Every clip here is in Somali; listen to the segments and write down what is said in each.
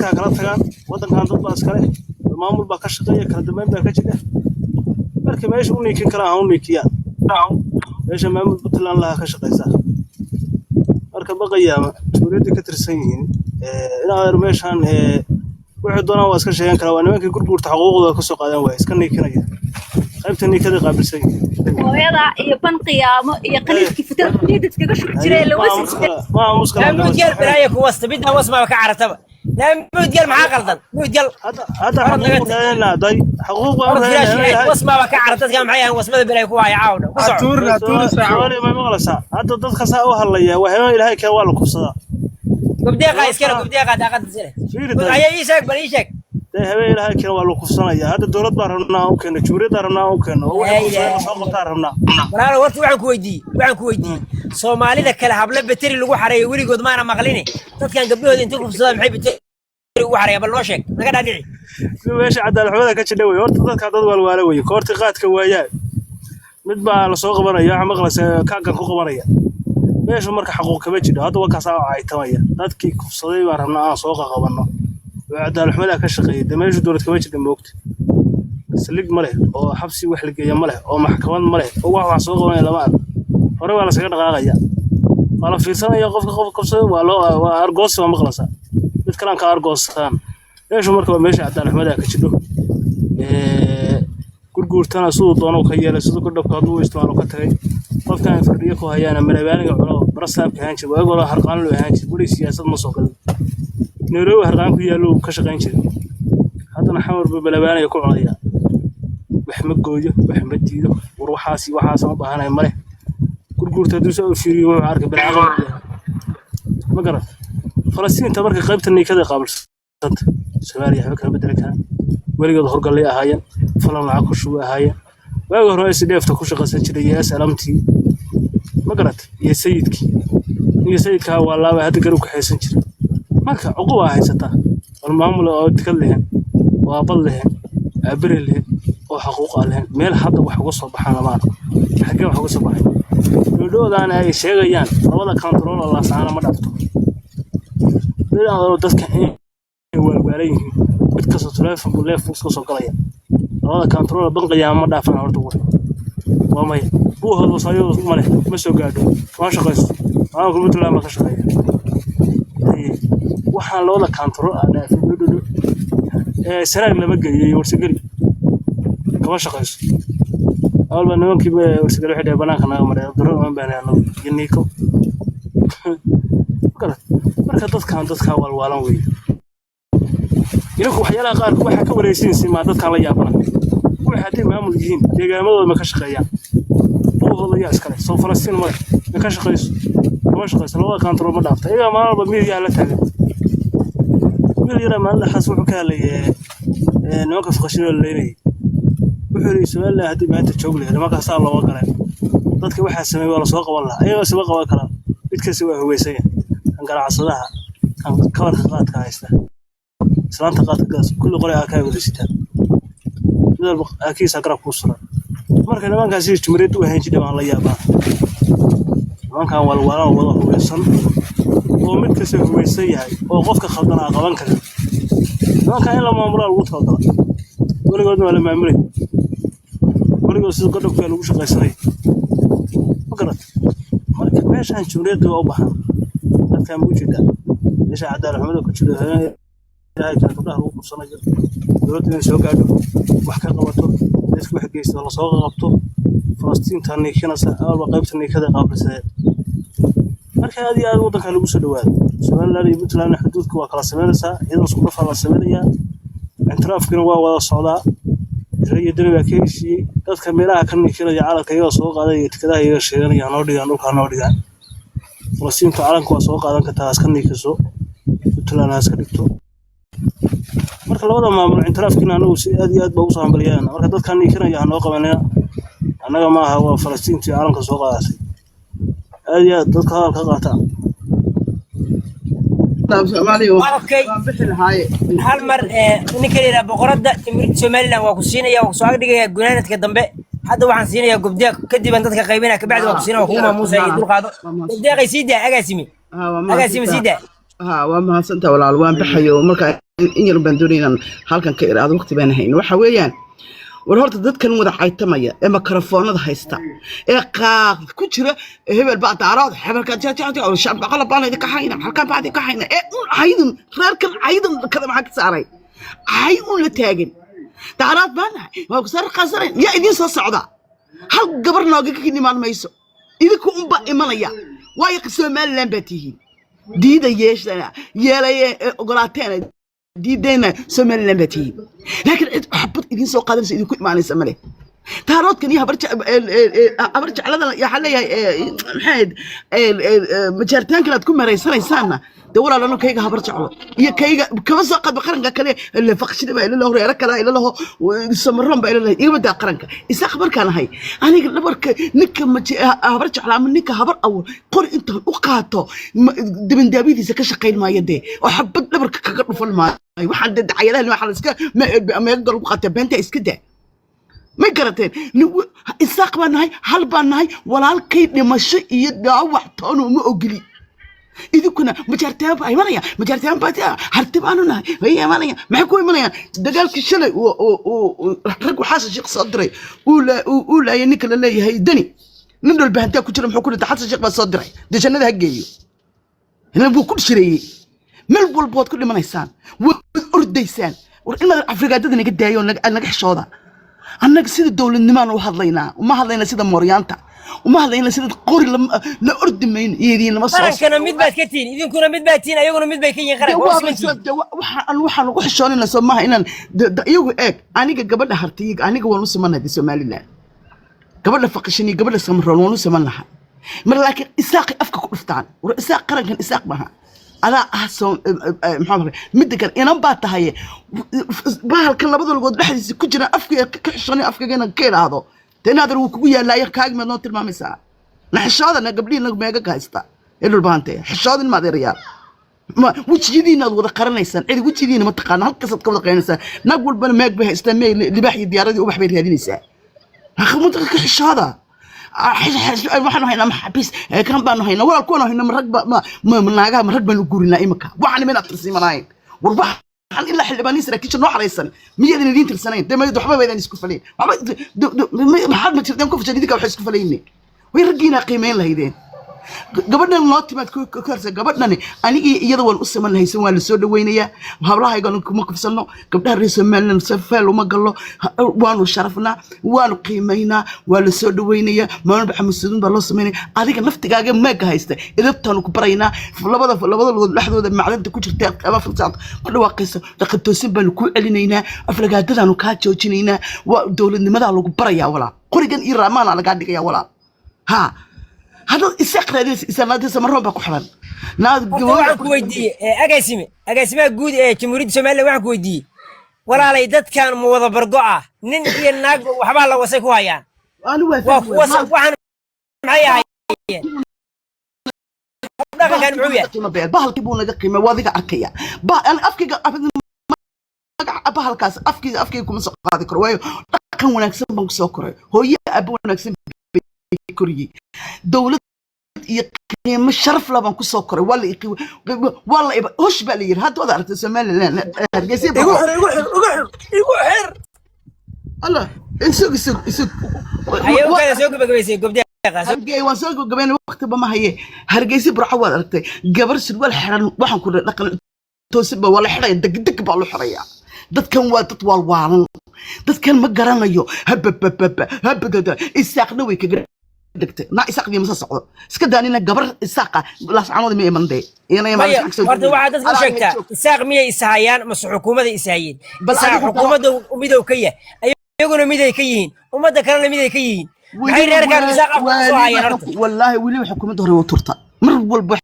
dadka kala tagaan wadankan dad baa iskale maamul baa ka shaqeeya kala dambeyn baa ka jira marka meesha uu niikin kara aan niikiya meesha maamul Puntland laha ka shaqeysa marka baqayaama tuulada ka tirsan yihiin ilaa meeshan wuxuu doonaa waa iska sheegan kara waa nimankii gurgurta xuquuqdooda ka soo qaadan waay iska niikinaya qaybta niikada qaabilsan hooyada iyo ban qiyaamo iyo qaliidkii fitrad dadka shub jiray la ما مشكلة موديال برايك وسط بدها واسمع كعرتها لا موديال معاه غلطان موديال هذا حقوق ضي حقوق واسمع كعرتها كان معايا واسمع برايك هو يعاونه تور ساعه ما مغلسا هذا ضد خسا او هليا وهنا الهي كان waa la kubsada gabdheeqa iskala gabdheeqa daaqad sare ayay isag bariishak habeen ilaahay kale waa la kubsanaya hadda dawlad baa rabnaa oo keena juuriyada rabnaa oo keena oo waxa soo qabtaa rabnaa walaal warta waxaan ku weydiiyay Soomaalida kala habla bateri lagu xareeyo warigood maana maqlini dadkan gabdhooda inta kubsada maxay bateri ugu xareeyo bal loo sheeg naga dhaadhici meesha cadaalad xumada ka jidhay horta dadka dad walwaala way koorti qaadka waayay mid baa la soo qabanaya waxa maqlaysa kaagan ku qabanaya meesha marka xaquuq kaba jiro hadda waa ka soo caaytamaya dadkii kubsaday baa rabnaa aan soo qabanno cadaalad xumada ka shaqeeyay dameeshu dawlad kaba jidhay moogta saliig ma leh oo xabsi wax la geeyo ma leh oo maxkamad ma leh oo wax soo qabanaya lama arko hore waa la saga dhaqaaqaya wala fiirsanaya qofka qabsada waa argoos ma maqlaysa mid kale ka argoostaan meesha marka meesha cadaalad xumada ka jidho gurgurtana sidoo doono ka yeelay sidoo ka dhabka haduu isticmaalo ka tagay qofkan fadhiyo ku hayana malabaaniga culo barasaabka hanji waa golo harqaan loo hanji guri siyaasad ma soo galay Nairobi harqaan ku yaalo ka shaqeyn jiray hadana xamar malabaaniga ku cunaya wax ma gooyo wax ma diido war waxaas ma baahanay male gurgurta duu soo fiiriyo wuxuu arkay bilaaqa ma garan Falastiin tabarka qaybta niikada qaabilsan Soomaaliya waxa ka bedel kara warigood horgalay ahaayeen falan lacag ku shubay ahaayeen waaga hore ay sideefta ku shaqaysan jiray yaa salaamtii ma garat iyo sayidka waa laaba hadda garu ku xaysan jiray marka ugu waa haysata wal maamul oo tikad leh waa bal leh abri leh oo xaquuq leh meel hadda wax uga soo baxaan lama xagee wax uga soo baxay dowladdan ay sheegayaan labada control la saana ma dhafto dadka walwaalayeen mid ka soo telefoon buu leeyahay ka soo galaya labada control banqiga ma dhaafan horta waa may buu hado sayo ma soo gaadho waa shaqaysto waa ku mid la ka shaqeeyo waxaan labada control sanaag lama geeyay warsigeli kama shaqaysto awalba nimankii warsigeli waxay banaanka naga maray daro ma baahnaa yaniiko marka dadka walwaalan weey إنكم حياة قارك واحد كوريسين سما دتك على يابنا واحد maamul yihiin deegaamadooda ma ka shaqeeyaan oo la askari soo Falastiin ma ka shaqeyso laba control ma dhaafta iyaga maalba miidiya la taagan miidiya ma la xas wuxuu ka leeyahay nimanka faqashada leeyahay wuxuu su'aalaha hadii maanta joog leeyahay nimanka saa loo galay dadka waxa sameeyay waa la soo qaban lahaa iyaga soo qaban kara mid kasta waa hubaysan kan garacsadaha kan kawarka qaadka haysta سلامت قاتل كل قرية أكاي ودستان هذا أكيد أقرب كوسرة مركز ما كان سير تمرد وهنجي دم على يابا ما كان والورا والله هو يصل ومتكسر هو يسيء وقفك خضنا قوان كذا ما كان إلا ما مرار وطل ده ولا قدنا ولا ما مري ولا قصة قدك في الوش قيصري فقرت مركز ماش عن تمرد وأبها كان موجودة ليش عدالة حمد وكتشده هاي كانت كلها روح وصلنا دولتنا سو gaadho wax ka qabato isku wax geesto la soo qabto Falastiin tan keenaysa awalba qaybta niikada qaabilsan marka aad wadanka lagu soo dhawaado Soomaaliland iyo Puntland xuduudku waa kala sameynaysaa iyadoo isku dhafan la sameeyaa intiraafkina waa wada socdaa rayidina waa ka heshiiyay dadka meelaha ka niikada caalamka iyaga soo qaaday tikadaha iyaga sheeganaya noo dhigaan dhulka noo dhigaan Falastiin caalamka waa soo qaadan kartaa aska niikaso Puntland aska dhigto marka labada maamul intiraafkina anagu si aad iyo aad baa u soo hambaliyaan marka dadkan niikanaya noo qabanaya anaga ma aha waa Falastiin tii caalamka soo qaadasay aad iyo dadka halka qaata hal mar ninka yira boqorada Timrid Somaliland waa ku siinaya oo soo dhigaya gunaanadka dambe hadda waxaan siinaya gobdiya kadib aan dadka qaybina ka bacdi waa ku siinaya kuma muusa iyo dul qaado gobdiya qaysida agaasimi sida ها وما سنت ولا الوان بحيو مركا إن يربان دونينا halkan ka iraado waqti baan hayn waxa weeyaan war horta dadkan wada xaytamaya ee makarafoonada haysta ee qaaq ku jira hebel baa taaraad hebelka jajaja oo shacabka qalab baan idin ka hayna halkan baa idin ka hayna ee haydan reerkan haydan kada maxaa ka saaray hay un la taagin taaraad baan waa ku sar qasaray ya idin soo socda hal gabar nooga ka nimaan mayso idinku unba imanaya way Somaliland baa tihiin diida yeeshana yeelay ogolaateen diidayna Somaliland baa tihiin laakiin cid xabad idin soo qaadanaysa idinku imaanaysa male taaroodkan iyo habar jeclada ya xaleeyahay maxayd majartaan kala ku mareysanaysana de walaalano kayga habar jeclo iyo kayga kaba soo qad qaranka kale la faqshida baa ila loo reero kale ila loo samaroon baa ila loo iga bada qaranka isa khabarkan ahay aniga dhabarka ninka habar jeclaa ama ninka habar aw qor inta u qaato dibandaabidiisa ka shaqeyn maayade oo xabad dhabarka kaga dhufan maayo waxaan dacayadaha waxa la iska ma gal u qaatay beenta iska daa ما قرأتين إساق بانهاي هل بانهاي والالكي لمشي يدعوح تانو مؤقلي إذا كنا مجارتين باي مانيا مجارتين باي هرتب عنو نهاي هي مانيا محكوي مانيا دقالك الشلي رقو حاسة شيخ صدري أولا ينيك للي هاي دني نندو البهنتين كتير محكولي تحاسة شيخ صدري دي جنة ده هجيو هنا بو كل شري ملبو البوت كل ما نيسان ورديسان وإنا أفريقيا دادنا قد دايون لقى حشوضا annaga sida dawladnimaan u hadlaynaa uma hadlayna sida mooryaanta uma hadlayna sida qori la ordimayn iyadiina ma soo kana mid baad ka tiin idinkuna mid baad tiin ayaguna mid bay ka yihiin qaran waxaan ugu xishoonayna Soomaha inaan iyagu eeg aniga gabadha hartiga aniga waan u samanahay Somaliland gabadha faqashini gabadha samroon waan u samanahay mar laakiin isaaqi afka ku dhuftaan war isaaq qarankan isaaq maaha أنا أحسن محمد مدكر إنا باتهاي بهالكل لبضل قد بحث كجنا أفكي كحشاني أفكي جنا كير هذا تنادر وكويا لا يركاج من نوتر ما مسا نحشاد أنا قبلين نجمع كايستا إلو البانتي حشاد ما ذي ريال ما وش جدينا وذا قرن إنسان إذا وش جدينا ما تقارن هل قصة قبل قرن إنسان نقول بنا ما يقبه إسلامي اللي بحي ديارتي وبحبي هذه النساء أخو منطقة حشادة waxaan haynaa maxabis kan baan haynaa walaal kuwan haynaa maragba ma naaga marag baan u guurinaa imika waxaan meel atrisiimanayn war waxaan ilaa xilbaanis rakiisha noo xareysan miyadan idin tirsanayn deemaydu waxba baydan isku faleen maxaad ma jirtaan ku fajidika wax isku faleeyni way ragiina qiimeyn lahaydeen gabadhan loo timaad ku karsa gabadhan aniga iyada waan u samanaysan waa la soo dhaweynaya hablahayga kuma kufsano gabdhaha reer Soomaaliland safal uma galo waanu sharafna waanu qiimeynaa waa la soo dhaweynaya maan baxamsuudin baa loo sameeyay adiga naftigaaga ma ka haysta idabtaan ku baraynaa labada dhaxdooda macdanta ku jirta ama farsaad ku dhawaaqayso dhaqantoosin baan ku celinaynaa aflagaadadaan ka joojinaynaa waa dawladnimada lagu barayaa walaa qorigan iyo raamaana laga dhigayaa walaa ha هذا إسقط هذا إسقاط سمرهم بكحران ناد جوان كويدي أجاسمة جود كمريد سومالي وعن كويدي ولا على يدت كان موظف برقعة ننتي الناق وحبال الله وسكوا يعني أنا وسك وعن معي ده كان معوية بحال كيبون قيمة واضحة أركية أنا أفكي بحال كاس أفكي كم سقاط كروي كان ونكسب بنك سكر هو أبو نكسب كوري دولة يقيم الشرف لبن كسكر ولا وش بالير هاد وضع تسمى لنا هرجسي يقحر الله يسوق أيوة كذا سوق بقويسي قبدي هرجي وسوق قبل وقت بما هي هرجسي برحوة أرتي جبر سلوى حرن وحن كنا نقل توسب ولا حرين دق بالو حرية دت كان وقت والوان دت كان مقرن أيو هب إساقنا ويك دكتور نا إساق دي مسا سقط سكداني نا قبر إساقة لا سعانو دي مندي أنا يا مالك أكسر برضو واحد شكتا إساق مية إسهايان مس حكومة إسهايين بس حكومة وميدا وكية أيقونوا ميدا كيين وما ذكرنا ميدا كيين هاي رجع إساق والله ولي حكومة هري وترتا مر والبح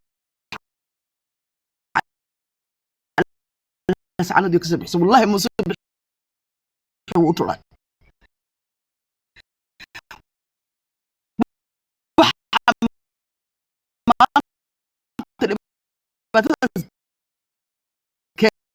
سعانو دي كسب حسب والله مصيب وترتا